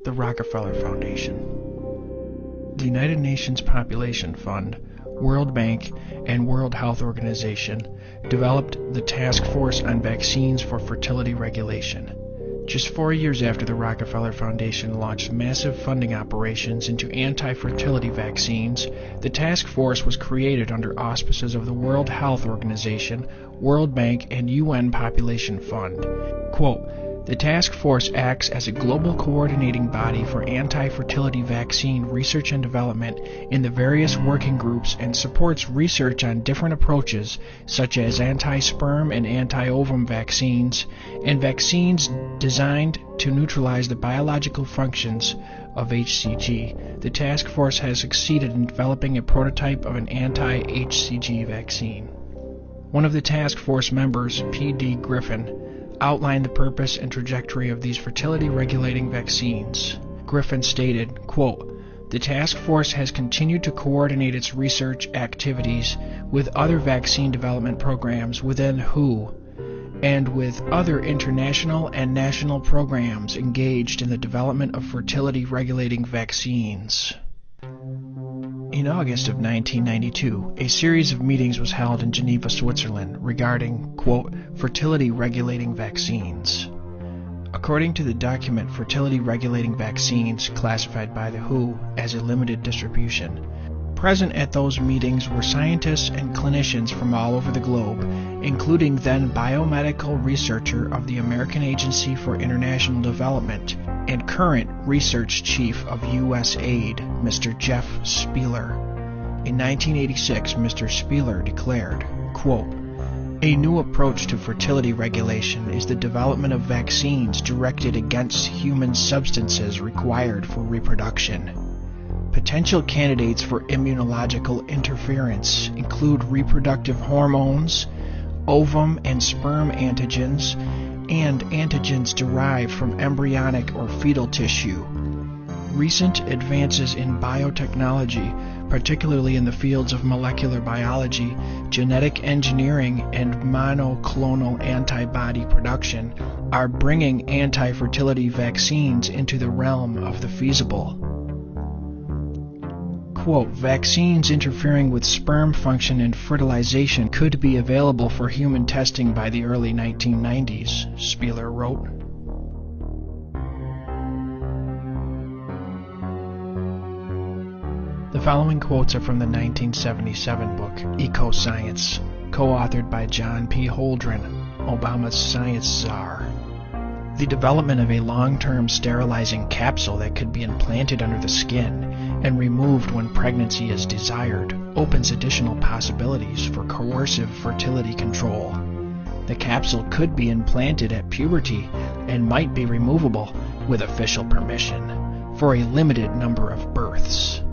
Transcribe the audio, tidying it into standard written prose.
The Rockefeller Foundation. The United Nations Population Fund, World Bank, and World Health Organization developed the Task Force on Vaccines for Fertility Regulation. Just 4 years after the Rockefeller Foundation launched massive funding operations into anti-fertility vaccines, the task force was created under auspices of the World Health Organization, World Bank, and UN Population Fund. Quote, "The task force acts as a global coordinating body for anti-fertility vaccine research and development in the various working groups and supports research on different approaches such as anti-sperm and anti-ovum vaccines and vaccines designed to neutralize the biological functions of HCG. The task force has succeeded in developing a prototype of an anti-HCG vaccine." One of the task force members, P.D. Griffin, outlined the purpose and trajectory of these fertility-regulating vaccines. Griffin stated, quote, "The task force has continued to coordinate its research activities with other vaccine development programs within WHO and with other international and national programs engaged in the development of fertility-regulating vaccines." In August of 1992, a series of meetings was held in Geneva, Switzerland regarding, quote, fertility-regulating vaccines. According to the document Fertility-Regulating Vaccines, classified by the WHO as a limited distribution, present at those meetings were scientists and clinicians from all over the globe, including then biomedical researcher of the American Agency for International Development and current research chief of USAID, Mr. Jeff Spieler. In 1986, Mr. Spieler declared, quote, "A new approach to fertility regulation is the development of vaccines directed against human substances required for reproduction. Potential candidates for immunological interference include reproductive hormones, ovum and sperm antigens, and antigens derived from embryonic or fetal tissue. Recent advances in biotechnology, particularly in the fields of molecular biology, genetic engineering, and monoclonal antibody production, are bringing anti-fertility vaccines into the realm of the feasible." Quote, "Vaccines interfering with sperm function and fertilization could be available for human testing by the early 1990s, Spieler wrote. The following quotes are from the 1977 book, Eco-Science, co-authored by John P. Holdren, Obama's science czar. "The development of a long-term sterilizing capsule that could be implanted under the skin and removed when pregnancy is desired opens additional possibilities for coercive fertility control. The capsule could be implanted at puberty and might be removable, with official permission, for a limited number of births."